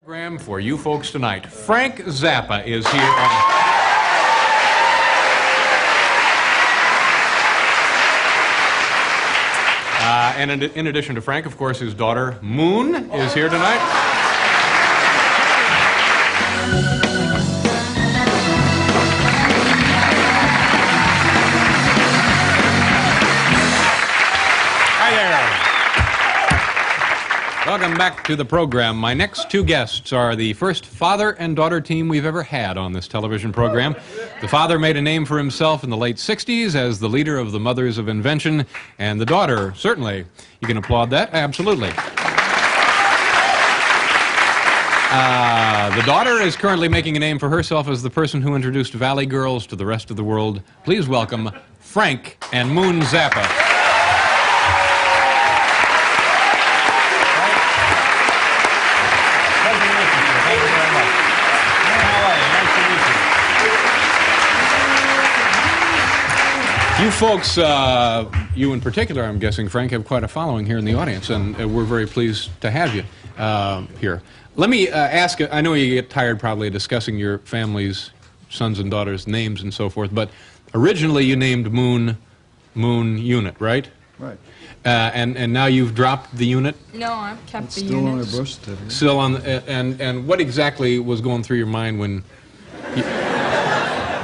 Program for you folks tonight. Frank Zappa is here and in addition to Frank, of course, his daughter Moon is here tonight. Hi there. Welcome back to the program. My next two guests are the first father and daughter team we've ever had on this television program. The father made a name for himself in the late 60s as the leader of the Mothers of Invention, and the daughter, certainly, you can applaud that, absolutely. The daughter is currently making a name for herself as the person who introduced Valley Girls to the rest of the world. Please welcome Frank and Moon Zappa. You folks, you in particular, I'm guessing, Frank, have quite a following here in the audience, and we're very pleased to have you here. Let me ask, I know you get tired probably of discussing your family's sons and daughters' names and so forth, but originally you named Moon Unit, right? Right. And now you've dropped the unit? No, I've kept the Still unit. on her birth certificate. Still on, and what exactly was going through your mind when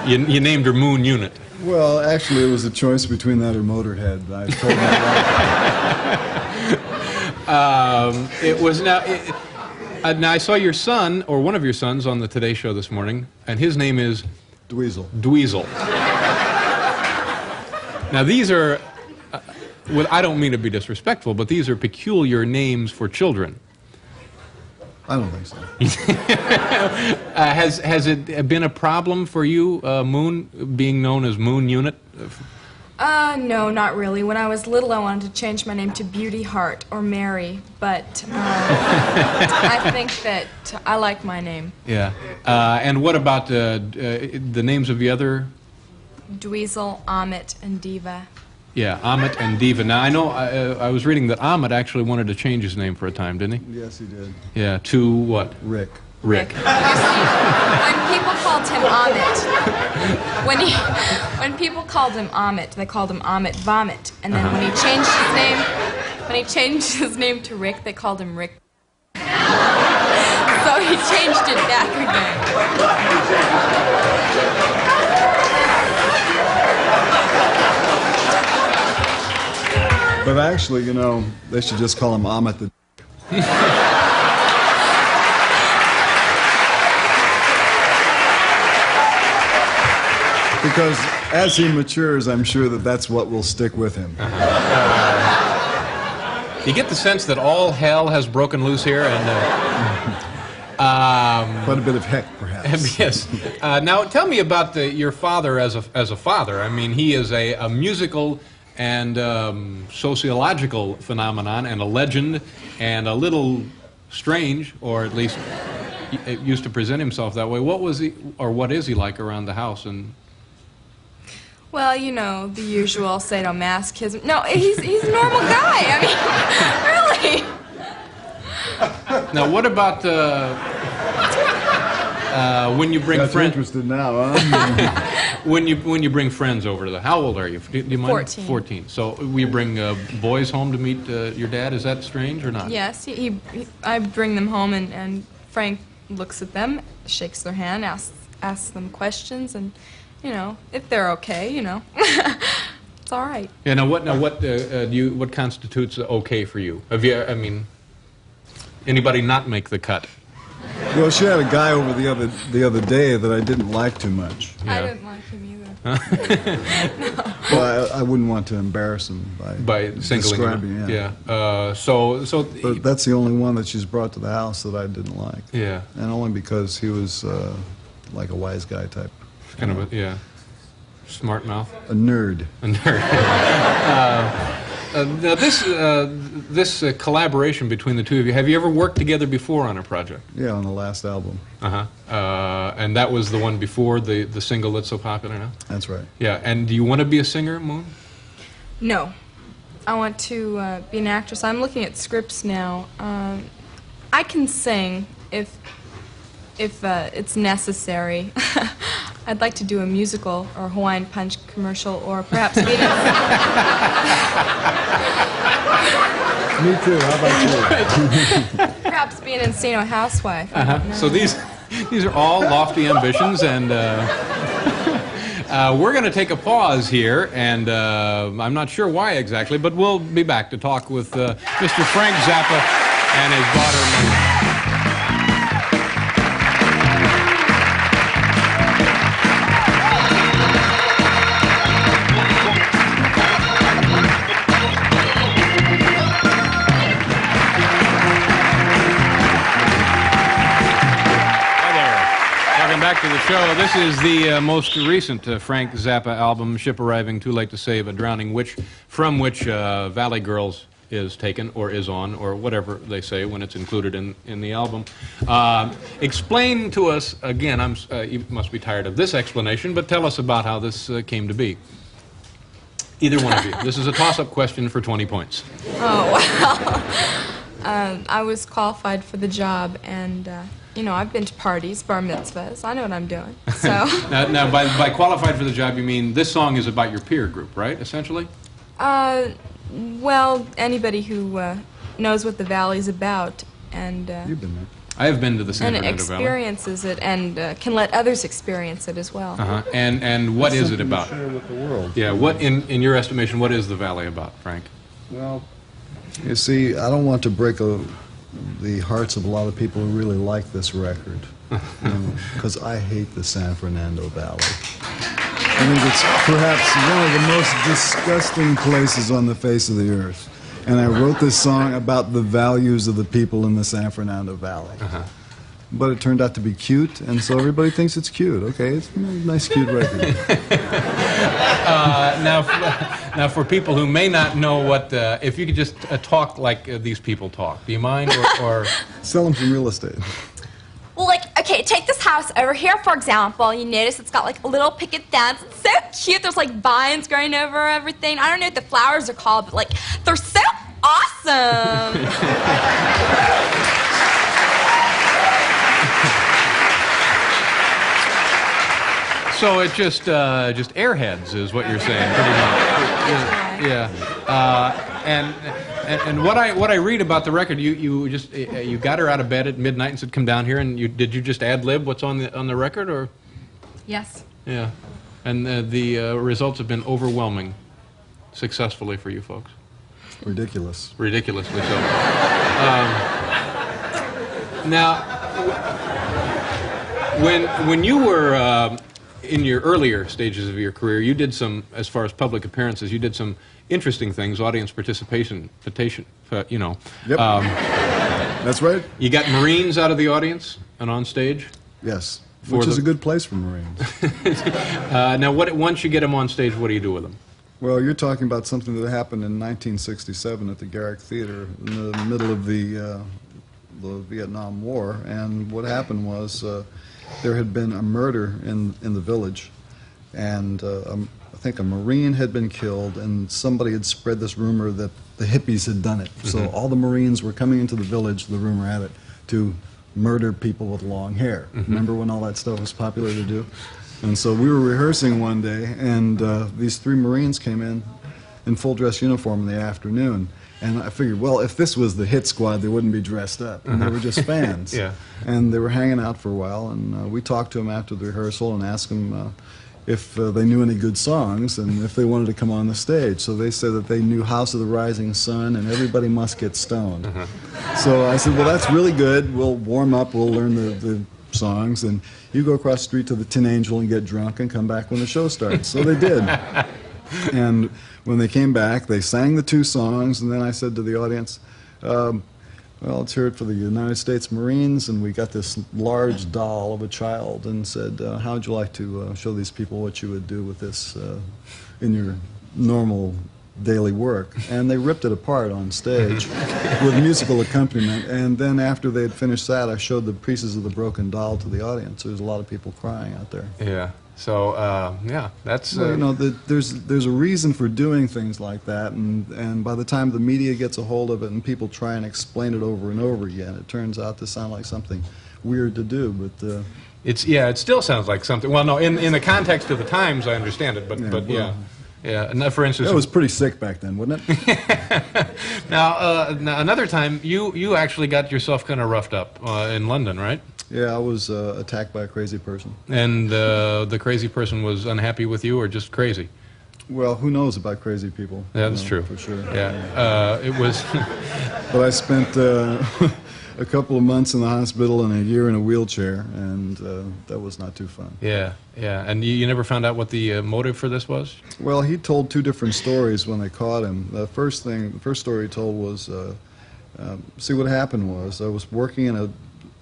you named her Moon Unit? Well, actually, it was a choice between that or Motorhead. I told my wife. It was now I saw your son, or one of your sons, on the Today Show this morning, and his name is Dweezil. Dweezil. Now these are, well, I don't mean to be disrespectful, but these are peculiar names for children. I don't think so. Has it been a problem for you, Moon, being known as Moon Unit? No, not really. When I was little, I wanted to change my name to Beauty Heart or Mary, but I think that I like my name. Yeah. And what about the names of the other? Dweezil, Amit, and Diva. Yeah, Amit and Diva. Now, I know I was reading that Amit actually wanted to change his name for a time, didn't he? Yes, he did. Yeah, to what? Rick. Rick. When people called him Amit, when people called him Amit, they called him Amit Vomit. And then when he changed his name to Rick, they called him Rick. So he changed it back again. But actually, you know, they should just call him Amit the... Because as he matures, I'm sure that that's what will stick with him. You get the sense that all hell has broken loose here, and quite a bit of heck, perhaps. Yes. Now, tell me about your father as a father. I mean, he is a musical and sociological phenomenon, and a legend, and a little strange, or at least used to present himself that way. What was he, or what is he like around the house? And well, you know, the usual sadomasochism. No, he's a normal guy. I mean, really. now, what about when you bring friends? Interested now, huh? when you bring friends over to the, how old are you? Do you mind? 14. 14. So we bring boys home to meet your dad. Is that strange or not? Yes, I bring them home, and Frank looks at them, shakes their hand, asks them questions, and you know, if they're okay, you know, it's all right. Yeah. Now what constitutes okay for you? Have you? I mean, anybody not make the cut? Well, she had a guy over the other day that I didn't like too much. Yeah. I didn't like him either. No. Well, I wouldn't want to embarrass him by singling describing, him. yeah. But that's the only one that she's brought to the house that I didn't like. Yeah. And only because he was like a wise guy type. Kind of a, yeah. Smart mouth. A nerd. A nerd. Now this collaboration between the two of you, have you ever worked together before on a project? Yeah, on the last album. And that was the one before the single that's so popular now? That's right. Yeah, and do you want to be a singer, Moon? No. I want to be an actress. I'm looking at scripts now. I can sing, if it's necessary, I'd like to do a musical or Hawaiian Punch commercial, or perhaps be in Me too. How about you? perhaps be an Encino housewife. I don't know. So these are all lofty ambitions, and we're going to take a pause here, and I'm not sure why exactly, but we'll be back to talk with Mr. Frank Zappa and his daughter, Linda. Back to the show. This is the most recent Frank Zappa album, Ship Arriving, Too Late to Save a Drowning Witch, from which Valley Girls is taken, or is on, or whatever they say when it's included in the album. Explain to us, again, you must be tired of this explanation, but tell us about how this came to be. Either one of you. This is a toss-up question for 20 points. Oh, well. I was qualified for the job, and you know, I've been to parties, bar mitzvahs. I know what I'm doing. So now by qualified for the job, you mean this song is about your peer group, right? Essentially. Well, anybody who knows what the Valley's about, and You've been there. I have been to the San and Fernando Valley. experiences it, and can let others experience it as well. And what is it Something to about? share with the world. Yeah. What in your estimation, what is the Valley about, Frank? Well, you see, I don't want to break the hearts of a lot of people who really like this record, because I hate the San Fernando Valley. I think it's perhaps one of the most disgusting places on the face of the earth. And I wrote this song about the values of the people in the San Fernando Valley. But it turned out to be cute, and so everybody thinks it's cute. Okay, it's a nice, cute record. Now, for people who may not know what, if you could just talk like these people talk, do you mind? Or Sell them some real estate. Well, like, okay, take this house over here, for example. You notice it's got, like, a little picket fence. It's so cute. There's, like, vines growing over everything. I don't know what the flowers are called, but, like, they're so awesome. so it's just airheads is what you're saying, pretty much. Yeah. And what I read about the record, you got her out of bed at midnight and said, "Come down here," and did you just ad lib what's on the record, or? Yes. Yeah, and the results have been overwhelming, successfully for you folks. Ridiculous. Ridiculously so. Now, when you were in your earlier stages of your career, you did some, as far as public appearances, you did some interesting things, audience participation, you know. Yep. That's right. You got Marines out of the audience and on stage? Yes. Which is a good place for Marines. Now, once you get them on stage, what do you do with them? Well, you're talking about something that happened in 1967 at the Garrick Theater in the middle of the Vietnam War, and what happened was there had been a murder in the village, and I think a Marine had been killed, and somebody had spread this rumor that the hippies had done it. So all the Marines were coming into the village, the rumor had it, to murder people with long hair. Remember when all that stuff was popular to do? And so we were rehearsing one day, and these three Marines came in full dress uniform in the afternoon. And I figured, well, if this was the hit squad, they wouldn't be dressed up. And they were just fans. Yeah. And they were hanging out for a while, and we talked to them after the rehearsal and asked them if they knew any good songs and if they wanted to come on the stage. So they said that they knew House of the Rising Sun and Everybody Must Get Stoned. So I said, well, that's really good. We'll warm up, we'll learn the songs, and you go across the street to the Tin Angel and get drunk and come back when the show starts. So they did. And when they came back, they sang the two songs, and then I said to the audience, well, let's hear it for the United States Marines, and we got this large doll of a child and said, how would you like to show these people what you would do with this in your normal daily work. And they ripped it apart on stage with musical accompaniment. And then after they had finished that, I showed the pieces of the broken doll to the audience. There was a lot of people crying out there. Yeah. So, yeah, that's... Well, you know, there's a reason for doing things like that, and by the time the media gets a hold of it and people try and explain it over and over again, it turns out to sound like something weird to do, but... yeah, it still sounds like something... Well, no, in the context of the times, I understand it, but yeah. Yeah, and for instance... It was pretty sick back then, wasn't it? Now, another time, you actually got yourself kind of roughed up in London, right? Yeah, I was attacked by a crazy person. And the crazy person was unhappy with you, or just crazy? Well, who knows about crazy people? Yeah, that's true. For sure. Yeah, it was... But I spent a couple of months in the hospital and a year in a wheelchair, and that was not too fun. Yeah, yeah. And you never found out what the motive for this was? Well, he told two different stories when they caught him. The first story he told was, see, what happened was I was working in a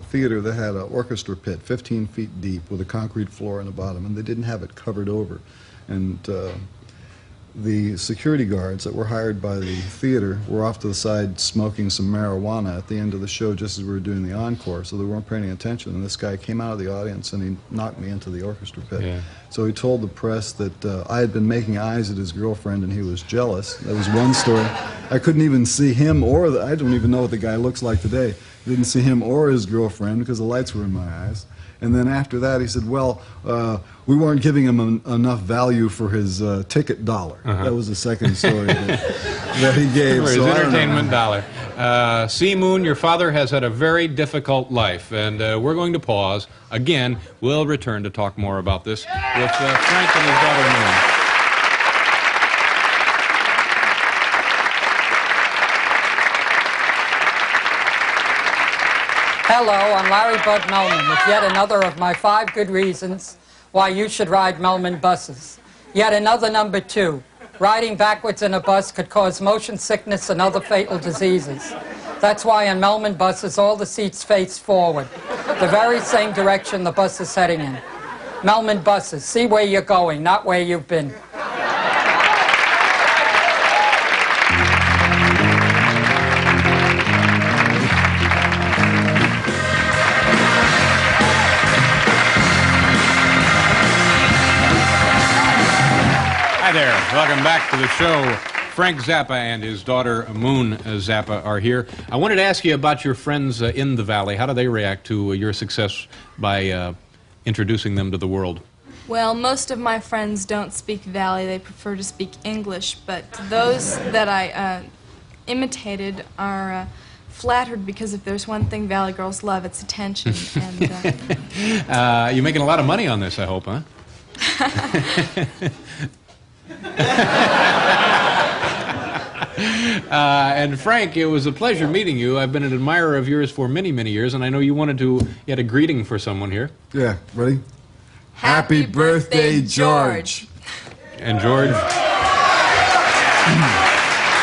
theater that had an orchestra pit 15 feet deep with a concrete floor in the bottom, and they didn't have it covered over. And the security guards that were hired by the theater were off to the side smoking some marijuana at the end of the show just as we were doing the encore, so they weren't paying any attention. And this guy came out of the audience and he knocked me into the orchestra pit. Yeah. So he told the press that I had been making eyes at his girlfriend and he was jealous. That was one story. I couldn't even see him or I don't even know what the guy looks like today. I didn't see him or his girlfriend because the lights were in my eyes. And then after that, he said, well, we weren't giving him enough value for his ticket dollar. That was the second story that he gave. For his entertainment dollar. C. Moon, your father has had a very difficult life, and we're going to pause. Again, we'll return to talk more about this with Frank and his daughter Moon. Hello, I'm Larry Bud Melman with yet another of my 5 good reasons why you should ride Melman buses. Yet another number 2. Riding backwards in a bus could cause motion sickness and other fatal diseases. That's why on Melman buses all the seats face forward, the very same direction the bus is heading in. Melman buses, see where you're going, not where you've been. Hi there. Welcome back to the show. Frank Zappa and his daughter Moon Zappa are here. I wanted to ask you about your friends in the Valley. How do they react to your success by introducing them to the world? Well, most of my friends don't speak Valley. They prefer to speak English, but those that I imitated are flattered because if there's one thing Valley girls love, it's attention. And, you're making a lot of money on this, I hope, huh? And Frank, it was a pleasure meeting you. I've been an admirer of yours for many, many years, and I know you had a greeting for someone here. Yeah, ready? Happy birthday, George. And George...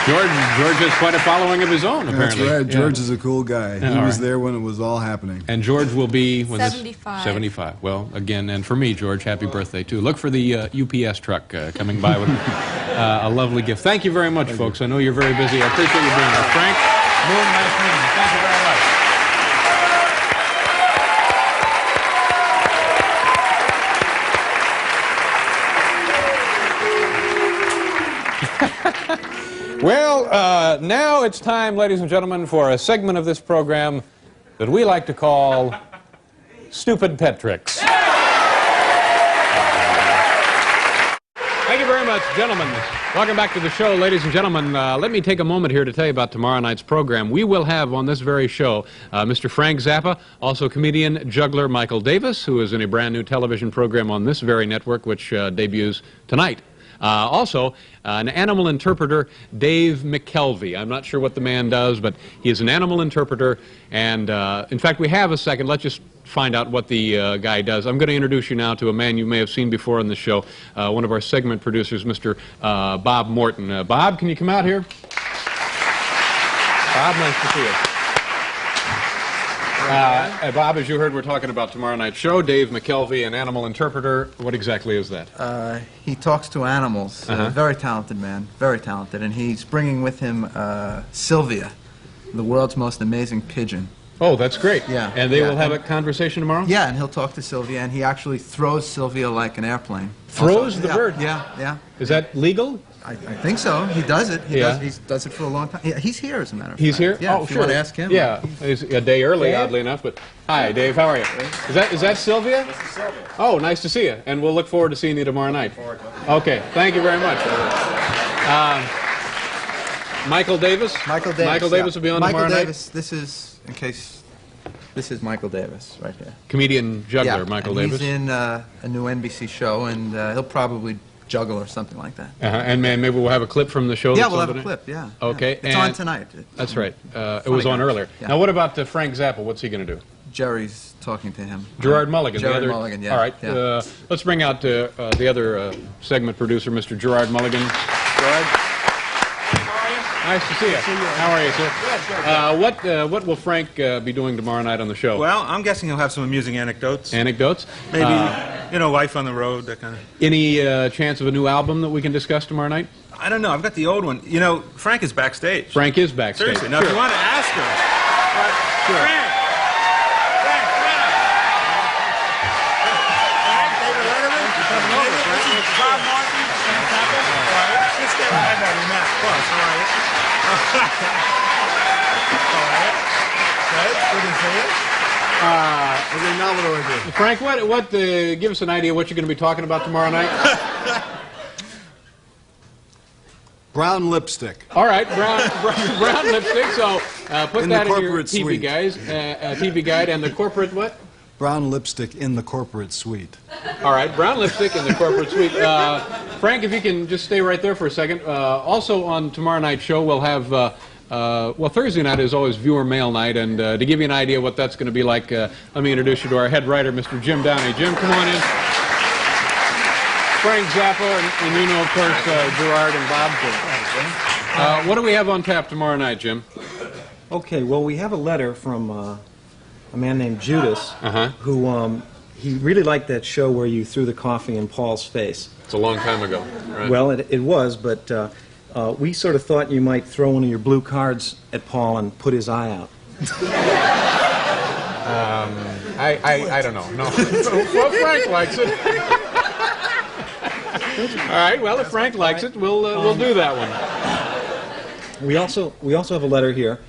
George has quite a following of his own, apparently. That's right. George is a cool guy. He was there when it was all happening. And George will be... when 75. 75. Well, again, and for me, George, happy birthday, too. Look for the UPS truck coming by with a lovely gift. Thank you very much, folks. I know you're very busy. I appreciate you being here. Frank, Moon, nice meeting you. Thank you very much. Well, now it's time, ladies and gentlemen, for a segment of this program that we like to call Stupid Pet Tricks. Thank you very much, gentlemen. Welcome back to the show, ladies and gentlemen. Let me take a moment here to tell you about tomorrow night's program. We will have on this very show Mr. Frank Zappa, also comedian, juggler Michael Davis, who is in a brand new television program on this very network, which debuts tonight. Also, an animal interpreter, Dave McKelvey. I'm not sure what the man does, but he is an animal interpreter. And, in fact, we have a second. Let's just find out what the guy does. I'm going to introduce you now to a man you may have seen before on the show, one of our segment producers, Mr. Bob Morton. Bob, can you come out here? Bob, nice to see you. Bob, as you heard, we're talking about tomorrow night's show. Dave McKelvey, an animal interpreter. What exactly is that? He talks to animals. Very talented man, very talented. And he's bringing with him Sylvia, the world's most amazing pigeon. Oh, that's great. Yeah. And they will have a conversation tomorrow? Yeah, and he'll talk to Sylvia, and he actually throws Sylvia like an airplane. Throws the bird? Yeah. Is that legal? I think so. He does it. He does it for a long time. He's here, as a matter of fact. He's here? Yeah, oh, if sure. you want to ask him. Yeah, he's a day early, oddly enough. But hi, Dave. How are you? Is that Sylvia? This is Sylvia. Oh, nice to see you. And we'll look forward to seeing you tomorrow night. Okay. Thank you very much. Michael Davis. Michael Davis. Michael Davis will be on tomorrow night. Davis. This is, in case, this is Michael Davis right here. Comedian juggler, Michael Davis. He's in a new NBC show, and he'll probably juggle or something like that. And maybe we'll have a clip from the show. Yeah, we'll have a clip. Yeah. Okay. It's on tonight. That's right. It was on earlier. Yeah. Now, what about Frank Zappa? What's he going to do? Jerry's talking to him. Gerard Mulligan. Gerard Mulligan, yeah. All right. Yeah. Let's bring out the other segment producer, Mr. Gerard Mulligan. Gerard. Nice to see you. How are you, sir? Good. What will Frank be doing tomorrow night on the show? Well, I'm guessing he'll have some amusing anecdotes. Anecdotes? Maybe, life on the road, that kind of... Any chance of a new album that we can discuss tomorrow night? I don't know. I've got the old one. Frank is backstage. Frank is backstage. Seriously. Now, if you want to ask him... Sure. Frank! David Letterman? This is Bob Martin. Zappa. Just stay right there. You're Matt. Plus, how are you? Good to see you. Okay, now what do I do? Frank, give us an idea what you're going to be talking about tomorrow night. Brown lipstick. All right, brown lipstick. So put In that the in your corporate TV suite. TV guide, and the corporate what? Brown lipstick in the corporate suite. All right, brown lipstick in the corporate suite. Frank, if you can just stay right there for a second. Also on tomorrow night's show, we'll have, Thursday night is always viewer mail night, and to give you an idea what that's going to be like, let me introduce you to our head writer, Mr. Jim Downey. Jim, come on in. Frank Zappa, and of course, Gerard and Bob. What do we have on tap tomorrow night, Jim? Okay, well, we have a letter from a man named Judas, who he really liked that show where you threw the coffee in Paul's face. It's a long time ago, right? Well, it was, but we sort of thought you might throw one of your blue cards at Paul and put his eye out. I don't know. No. Well, Frank likes it. All right. Well, if Frank likes it, we'll do that one. We also have a letter here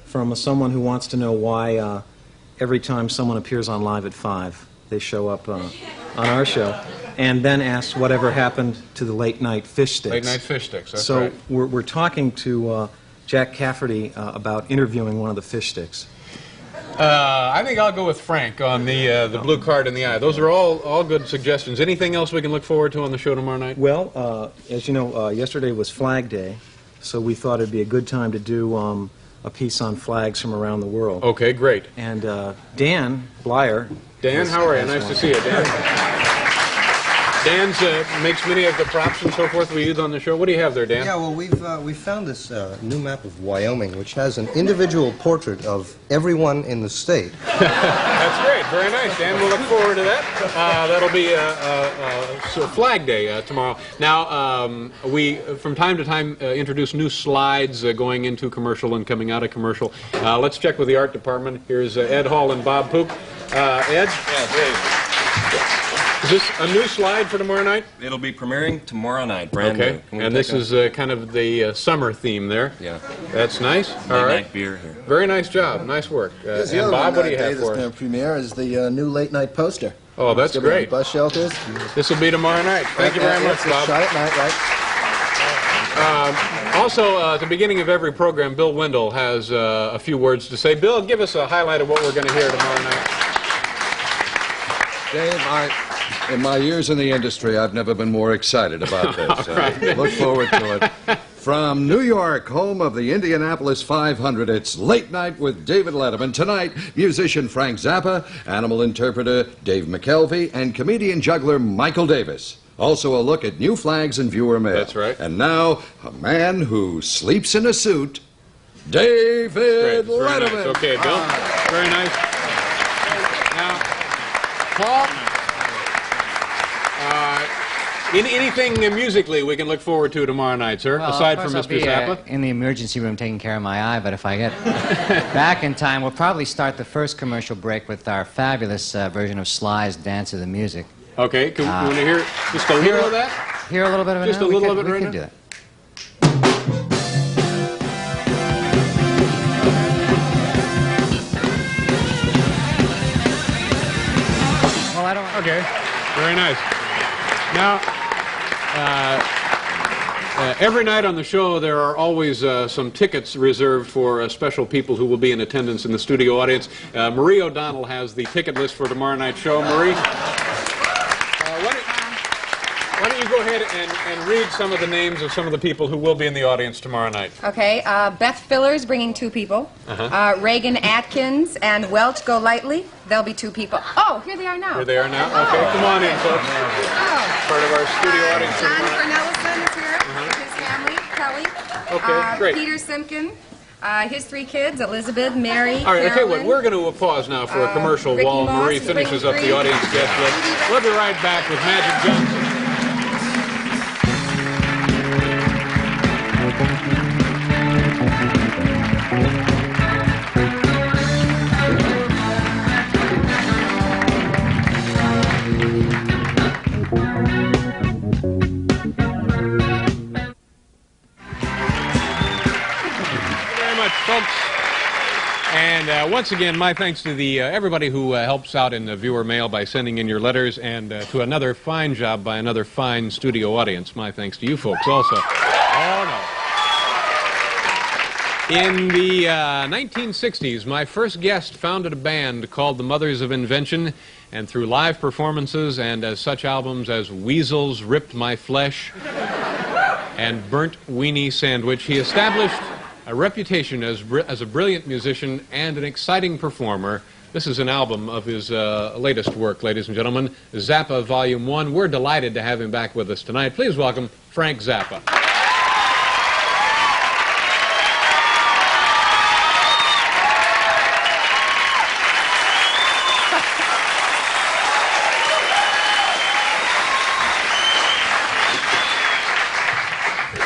from someone who wants to know why every time someone appears on Live at 5, they show up on our show, and then asks whatever happened to the late night fish sticks. Late night fish sticks. That's so right. we're talking to Jack Cafferty about interviewing one of the fish sticks. I think I'll go with Frank on the blue card in the eye. Those are all good suggestions. Anything else we can look forward to on the show tomorrow night? Well, as you know, yesterday was Flag Day, so we thought it'd be a good time to do a piece on flags from around the world. Okay, great. And Dan Blyer. Dan, how are you? Nice to see you, Dan. Dan makes many of the props and so forth we use on the show. What do you have there, Dan? Yeah, well, we've found this new map of Wyoming, which has an individual portrait of everyone in the state. That's great. Very nice, Dan. We'll look forward to that. That'll be Flag Day tomorrow. Now, we, from time to time, introduce new slides going into commercial and coming out of commercial. Let's check with the art department. Here's Ed Hall and Bob Pook. Ed? Yeah, Dave. Is this a new slide for tomorrow night? It'll be premiering tomorrow night, brand new. Okay, and this is kind of the summer theme there. Yeah. That's nice. All right. Night beer here. Very nice job. Nice work. And Bob, what do you have for us? Premiere is the new late night poster. Oh, that's great. Bus shelters. This will be tomorrow night. Thank you very much, Bob. Shot at night, right? Also, at the beginning of every program, Bill Wendell has a few words to say. Bill, give us a highlight of what we're going to hear tomorrow night. Dave, in my years in the industry, I've never been more excited about this. Right. Look forward to it. From New York, home of the Indianapolis 500, it's Late Night with David Letterman. Tonight, musician Frank Zappa, animal interpreter Dave McKelvey, and comedian juggler Michael Davis. Also a look at new flags and viewer mail. That's right. And now, a man who sleeps in a suit, David Very Letterman. nice. Okay, Bill. Very nice. Paul, anything musically we can look forward to tomorrow night, sir, Well, aside of from course Mr. I'll Zappa? be, in the emergency room taking care of my eye, but if I get back in time, we'll probably start the first commercial break with our fabulous version of Sly's Dance of the Music. Okay, can we want to hear just a little of that? Hear a little bit of it Just now? a little We of it can right now? do that. Well, I don't... Okay, very nice. Now, every night on the show, there are always some tickets reserved for special people who will be in attendance in the studio audience. Marie O'Donnell has the ticket list for tomorrow night's show. Marie, why don't you go ahead and read some of the names of some of the people who will be in the audience tomorrow night? Okay, Beth Filler's bringing 2 people. Reagan Atkins and Welch Golightly. There'll be 2 people. Oh, here they are now. Here they are now? Okay, come on in, folks. Part of our studio audience. John Cornelison is here with his family, Kelly. Okay, great. Peter Simpkin, his 3 kids, Elizabeth, Mary, All right, I tell you what, Carolyn. we're going to pause now for a commercial Ricky while Moss Marie is finishes up bringing the 3. audience guest list. We'll be right back with Magic Johnson. Folks, and once again, my thanks to the everybody who helps out in the viewer mail by sending in your letters, and to another fine job by another fine studio audience. My thanks to you folks also. Oh, no. In the 1960s, my first guest founded a band called the Mothers of Invention, and through live performances and as such albums as Weasels Ripped My Flesh and Burnt Weenie Sandwich, he established a reputation as a brilliant musician and an exciting performer. This is an album of his latest work, ladies and gentlemen, Zappa Volume 1. We're delighted to have him back with us tonight. Please welcome Frank Zappa.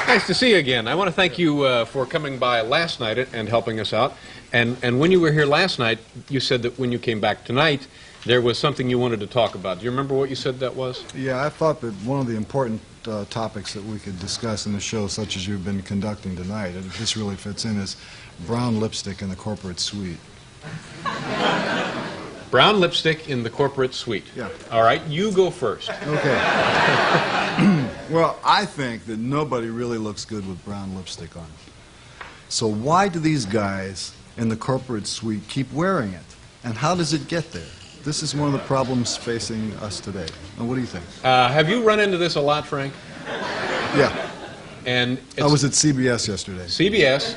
Nice to see you again. I want to thank you for coming by last night and helping us out. And when you were here last night, you said that when you came back tonight, there was something you wanted to talk about. Do you remember what you said that was? Yeah, I thought that one of the important topics that we could discuss in the show, such as you've been conducting tonight, and this really fits in, is brown lipstick in the corporate suite. Brown lipstick in the corporate suite. Yeah. All right, you go first. Okay. Well, I think that nobody really looks good with brown lipstick on. So why do these guys in the corporate suite keep wearing it? And how does it get there? This is one of the problems facing us today. Now, what do you think? Have you run into this a lot, Frank? Yeah. And I was at CBS yesterday. CBS,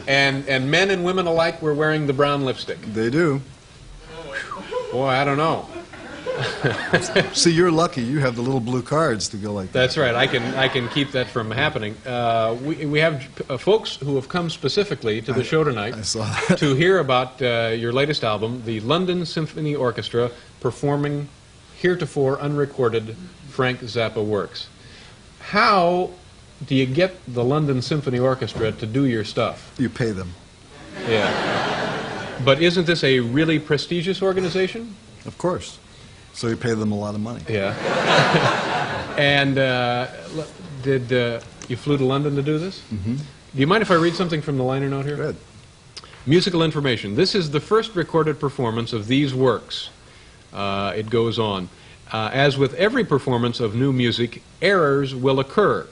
and men and women alike were wearing the brown lipstick. They do. Boy, I don't know. See, you're lucky. You have the little blue cards to go like that. That's right. I can keep that from happening. We have folks who have come specifically to the show tonight to hear about your latest album, the London Symphony Orchestra performing heretofore unrecorded Frank Zappa works. How do you get the London Symphony Orchestra to do your stuff? You pay them. Yeah. But isn't this a really prestigious organization? Of course. So you pay them a lot of money. Yeah. And did you flew to London to do this? Mm-hmm. Do you mind if I read something from the liner note here? Good. Musical information. This is the first recorded performance of these works. It goes on. As with every performance of new music, errors will occur.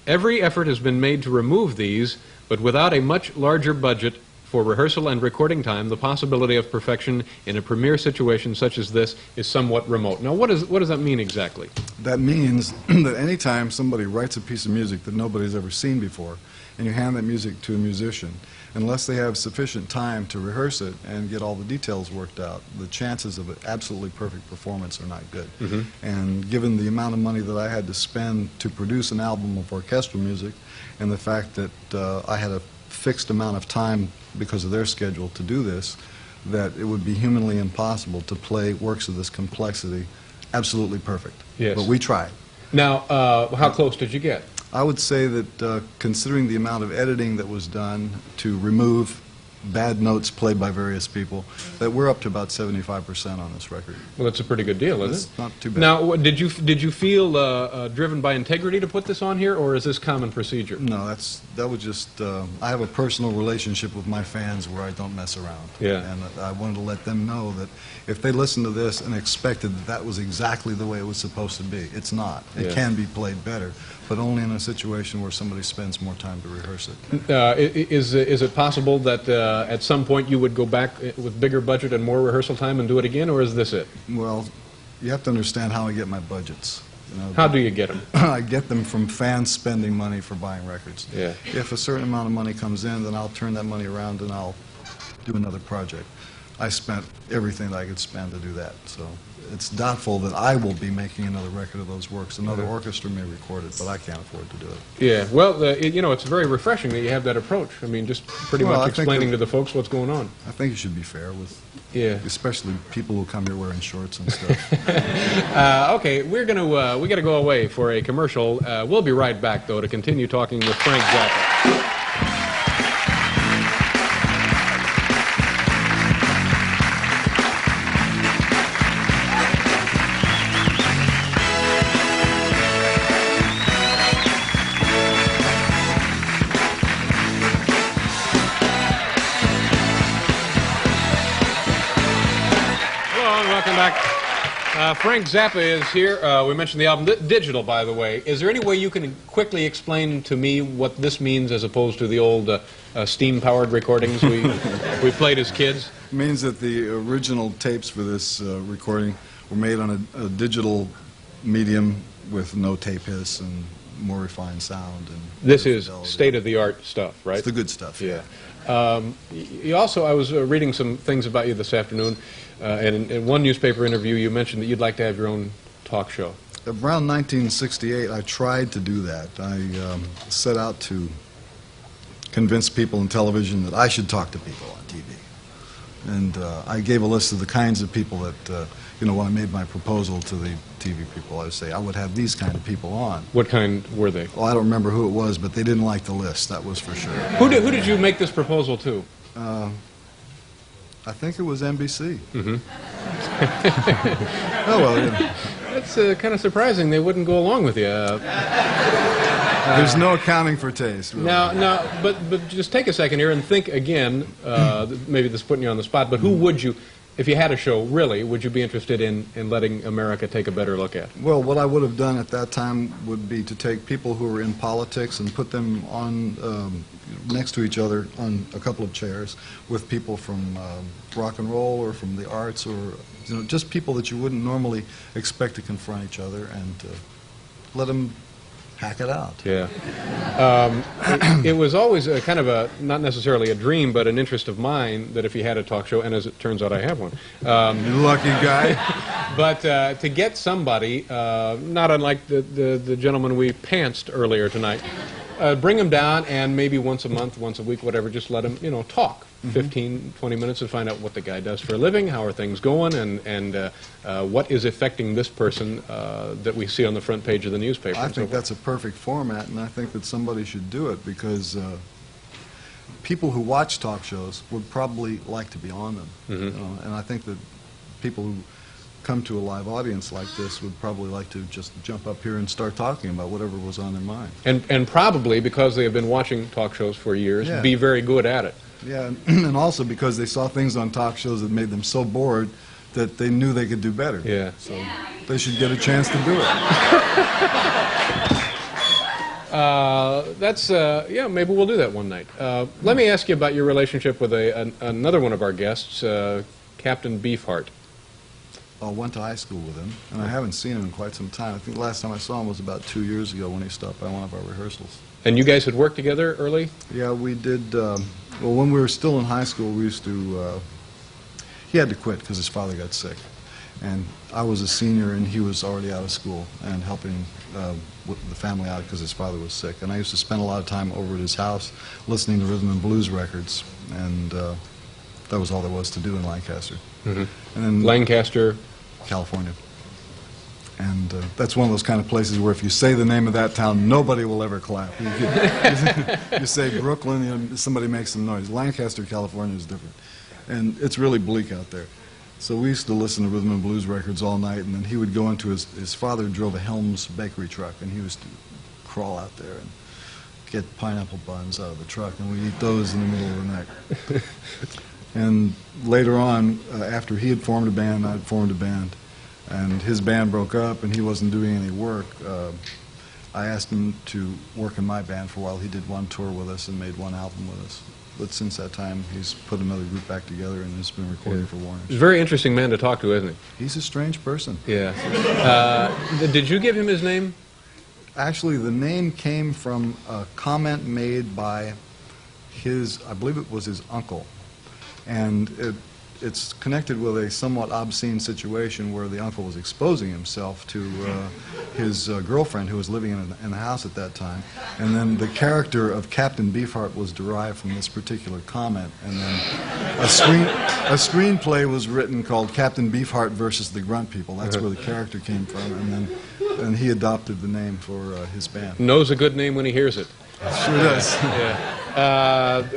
Every effort has been made to remove these, but without a much larger budget for rehearsal and recording time, the possibility of perfection in a premiere situation such as this is somewhat remote. Now, what does that mean exactly? That means that any time somebody writes a piece of music that nobody's ever seen before, and you hand that music to a musician, unless they have sufficient time to rehearse it and get all the details worked out, the chances of an absolutely perfect performance are not good. Mm-hmm. And given the amount of money that I had to spend to produce an album of orchestral music, and the fact that I had a fixed amount of time because of their schedule to do this, that it would be humanly impossible to play works of this complexity absolutely perfect. Yes. But we tried. Now, how close did you get? I would say that considering the amount of editing that was done to remove bad notes played by various people, that we're up to about 75% on this record. Well, that's a pretty good deal, isn't it? It's not too bad. Now, did you feel driven by integrity to put this on here, or is this common procedure? No, that was just, I have a personal relationship with my fans where I don't mess around. Yeah. And I wanted to let them know that if they listened to this and expected that that was exactly the way it was supposed to be, it's not. It Yeah. can be played better, but only in a situation where somebody spends more time to rehearse it. Is it possible that at some point you would go back with bigger budget and more rehearsal time and do it again, or is this it? Well, you have to understand how I get my budgets. You know, How do you get them? I get them from fans spending money for buying records. Yeah. If a certain amount of money comes in, then I'll turn that money around and I'll do another project. I spent everything that I could spend to do that, so it's doubtful that I will be making another record of those works. Another orchestra may record it, but I can't afford to do it. Yeah, well, it's very refreshing that you have that approach. I mean, just pretty Well, I much think explaining that- to the folks what's going on. I think you should be fair with, Yeah. especially people who come here wearing shorts and stuff. Okay, we got to go away for a commercial. We'll be right back, though, to continue talking with Frank Zappa. Welcome back. Frank Zappa is here. We mentioned the album digital, by the way. Is there any way you can quickly explain to me what this means as opposed to the old steam-powered recordings we played as kids? It means that the original tapes for this recording were made on a digital medium with no tape hiss and more refined sound. And This is state-of-the-art stuff, right? It's the good stuff. Yeah. You also, I was reading some things about you this afternoon, and in one newspaper interview you mentioned that you'd like to have your own talk show. Around 1968, I tried to do that. I set out to convince people in television that I should talk to people on TV. And I gave a list of the kinds of people that, when I made my proposal to the TV people, I would say I would have these kind of people on. What kind were they? Well, I don't remember who it was, but they didn't like the list, that was for sure. Who did you make this proposal to? I think it was NBC. Mm-hmm. Oh, well, yeah. That's kind of surprising they wouldn't go along with you. There's no accounting for taste. Really. Now, but just take a second here and think again. Maybe this is putting you on the spot, but who would you, if you had a show, really, would you be interested in letting America take a better look at? Well, what I would have done at that time would be to take people who were in politics and put them on next to each other on a couple of chairs with people from rock and roll or from the arts or just people that you wouldn't normally expect to confront each other and let them hack it out. Yeah. It was always a kind of not necessarily a dream, but an interest of mine that if you had a talk show, and as it turns out I have one. Lucky guy. But to get somebody, not unlike the gentleman we pantsed earlier tonight, bring him down and maybe once a month, once a week, whatever, just let him, talk. 15, 20 minutes and find out what the guy does for a living, how are things going, and what is affecting this person that we see on the front page of the newspaper. I think that's a perfect format, and I think that somebody should do it because people who watch talk shows would probably like to be on them. And I think that people who come to a live audience like this would probably like to just jump up here and start talking about whatever was on their mind. And probably, because they have been watching talk shows for years, be very good at it. Yeah, and also because they saw things on talk shows that made them so bored that they knew they could do better. Yeah. So they should get a chance to do it. Maybe we'll do that one night. Let me ask you about your relationship with another one of our guests, Captain Beefheart. I went to high school with him, and I haven't seen him in quite some time. I think the last time I saw him was about 2 years ago when he stopped by one of our rehearsals. And you guys had worked together early? Yeah, we did. Well, when we were still in high school, we used to... he had to quit because his father got sick. And I was a senior, and he was already out of school and helping the family out because his father was sick. And I used to spend a lot of time over at his house listening to rhythm and blues records. And that was all there was to do in Lancaster. Mm-hmm. And then Lancaster, California. And that's one of those kind of places where if you say the name of that town, nobody will ever clap. You say Brooklyn, you know, somebody makes some noise. Lancaster, California is different. And it's really bleak out there. So we used to listen to rhythm and blues records all night, and then he would go into his father drove a Helms bakery truck, and he used to crawl out there and get pineapple buns out of the truck, and we'd eat those in the middle of the night. And later on, after he had formed a band, I had formed a band, and his band broke up and he wasn't doing any work. I asked him to work in my band for a while. He did one tour with us and made one album with us. But since that time, he's put another group back together and has been recording for Warner. He's a very interesting man to talk to, isn't he? He's a strange person. Yeah. Did you give him his name? Actually, the name came from a comment made by his, I believe it was his uncle. And it's connected with a somewhat obscene situation where the uncle was exposing himself to his girlfriend who was living in the house at that time. And then the character of Captain Beefheart was derived from this particular comment. And then a screenplay was written called Captain Beefheart versus the Grunt People. That's where the character came from. And he adopted the name for his band. Knows a good name when he hears it. Sure does. Yeah.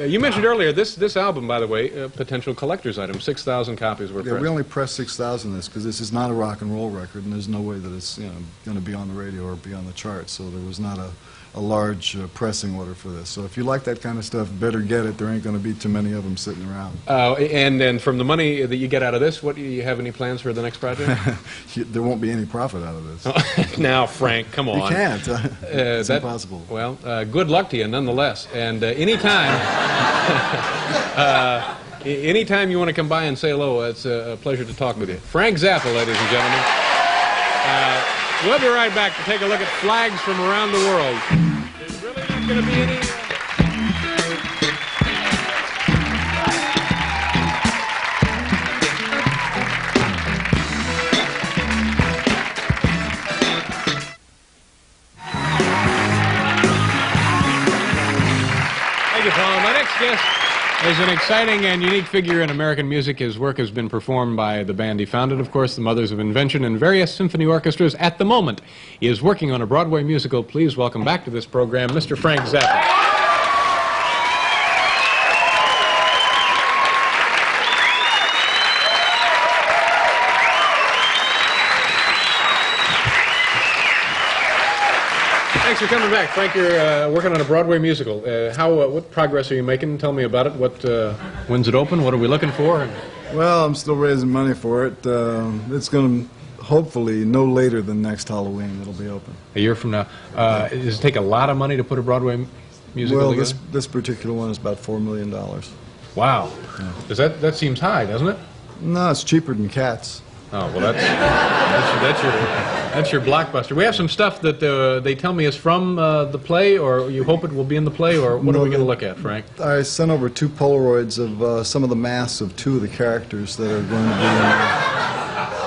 You mentioned earlier this album, by the way, a potential collector's item. 6,000 copies were pressed. We only pressed 6,000 of this because this is not a rock and roll record, and there's no way that it's going to be on the radio or be on the charts. So there was not a large pressing order for this. So if you like that kind of stuff, better get it. There ain't going to be too many of them sitting around. And then from the money that you get out of this, what do you have any plans for the next project? There won't be any profit out of this. Now, Frank, come on. You can't. It's impossible. Well, good luck to you, nonetheless. And anytime you want to come by and say hello, it's a pleasure to talk with you. Frank Zappa, ladies and gentlemen. We'll be right back to take a look at flags from around the world. There's really not going to be any... Thank you, Paul. My next guest is an exciting and unique figure in American music. His work has been performed by the band he founded, of course, the Mothers of Invention, and various symphony orchestras. At the moment, he is working on a Broadway musical. Please welcome back to this program, Mr. Frank Zappa. Thanks for coming back, Frank. You're working on a Broadway musical. What progress are you making? Tell me about it. When's it open? What are we looking for? Well, I'm still raising money for it. It's going to, hopefully, no later than next Halloween, it'll be open. A year from now. Does it take a lot of money to put a Broadway musical together? Well, this particular one is about $4 million. Wow. Yeah. That seems high, doesn't it? No, it's cheaper than Cats. Oh, well, that's your blockbuster. We have some stuff that they tell me is from the play, or you hope it will be in the play, or what are we going to look at, Frank? I sent over 2 Polaroids of some of the masks of 2 of the characters that are going to be in there.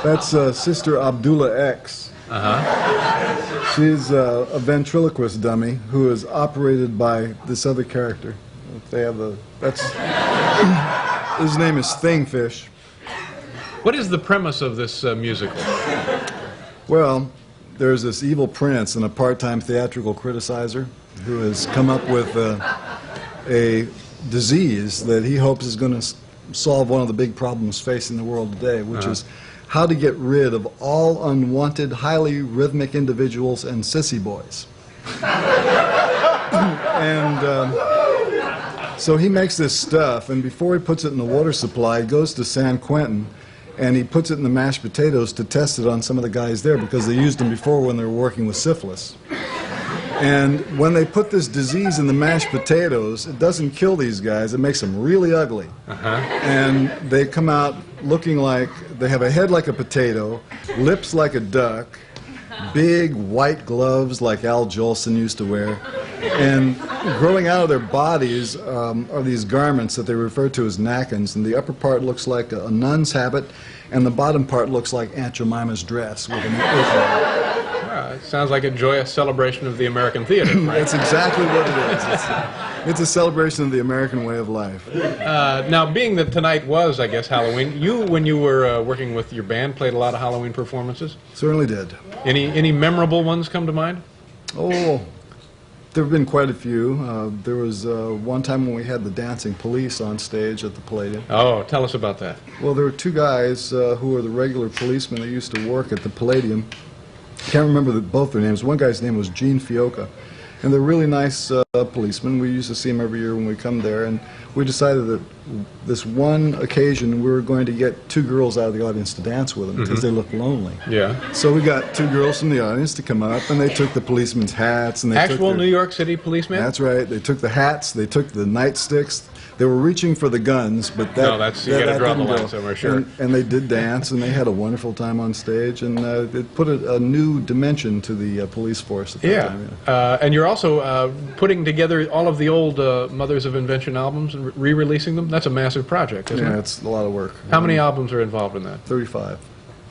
That's Sister Abdullah X. Uh-huh. She's a ventriloquist dummy who is operated by this other character. They have his name is Thingfish. What is the premise of this musical? Well, there's this evil prince and a part-time theatrical criticizer who has come up with a disease that he hopes is going to solve one of the big problems facing the world today, which is how to get rid of all unwanted, highly rhythmic individuals and sissy boys. And so he makes this stuff, and before he puts it in the water supply, he goes to San Quentin, and he puts it in the mashed potatoes to test it on some of the guys there because they used them before when they were working with syphilis. And when they put this disease in the mashed potatoes, it doesn't kill these guys, it makes them really ugly. And they come out looking like, they have a head like a potato, lips like a duck, big white gloves like Al Jolson used to wear, and growing out of their bodies are these garments that they refer to as nakkins, and the upper part looks like a nun's habit, and the bottom part looks like Aunt Jemima's dress with an apron. It sounds like a joyous celebration of the American theater. Right? That's exactly what it is. It's a celebration of the American way of life. Now, being that tonight was, I guess, Halloween, you, when you were working with your band, played a lot of Halloween performances? Certainly did. Any memorable ones come to mind? Oh, there have been quite a few. There was one time when we had the dancing police on stage at the Palladium. Oh, tell us about that. Well, there were two guys who were the regular policemen that used to work at the Palladium. I can't remember both their names. One guy's name was Gene Fiocca. And they're really nice policemen. We used to see them every year when we come there. And we decided that this one occasion we were going to get two girls out of the audience to dance with them because they looked lonely. Yeah. So we got two girls from the audience to come up, and they took the policemen's hats. And they took Actual their, New York City policemen? That's right. They took the hats. They took the nightsticks. They were reaching for the guns, but that No, that's, you got to draw the line somewhere, sure. And they did dance, and they had a wonderful time on stage, and it put a new dimension to the police force at that time. Yeah. And you're also putting together all of the old Mothers of Invention albums and re-releasing them? That's a massive project, isn't it? Yeah, it's a lot of work. How many albums are involved in that? 35.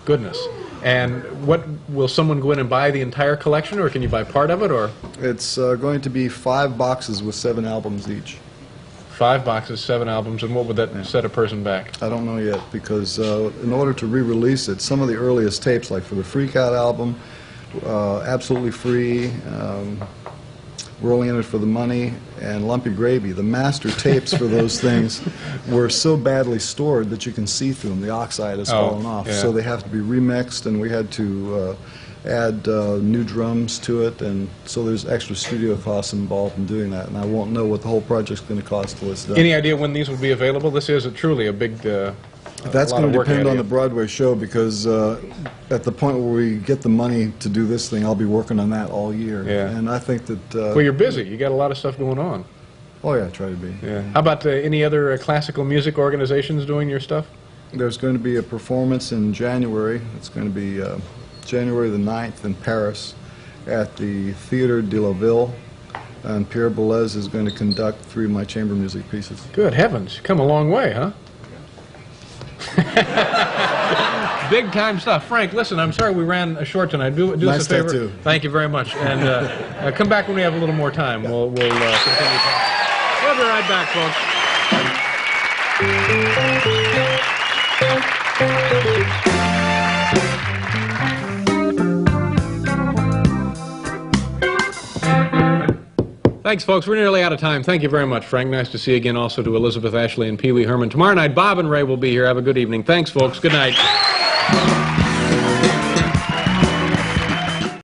Goodness. And what, will someone go in and buy the entire collection, or can you buy part of it, or? It's going to be 5 boxes with 7 albums each. 5 boxes, 7 albums, and what would that set a person back? I don't know yet, because in order to re-release it, some of the earliest tapes, like for the Freak Out album, Absolutely Free, We're Only In It For The Money, and Lumpy Gravy, the master tapes for those things were so badly stored that you can see through them. The oxide has fallen off, so they have to be remixed, and we had to add new drums to it, and so there's extra studio costs involved in doing that, and I won't know what the whole project's going to cost till it's done. Any idea when these will be available? This is truly a big That's going to depend on the Broadway show, because at the point where we get the money to do this thing, I'll be working on that all year. Yeah. And I think that... well, you're busy. You got a lot of stuff going on. Oh, yeah, I try to be. Yeah. How about any other classical music organizations doing your stuff? There's going to be a performance in January. It's going to be January the 9th in Paris at the Theatre de la Ville, and Pierre Boulez is going to conduct 3 of my chamber music pieces. Good heavens, you've come a long way, huh? Big time stuff. Frank, listen, I'm sorry we ran short tonight. Do Nice us a favor. tattoo. Thank you very much. And come back when we have a little more time. We'll continue talking. We'll be right back, folks. Thanks, folks. We're nearly out of time. Thank you very much, Frank. Nice to see you again. Also to Elizabeth Ashley and Pee Wee Herman. Tomorrow night, Bob and Ray will be here. Have a good evening. Thanks, folks. Good night.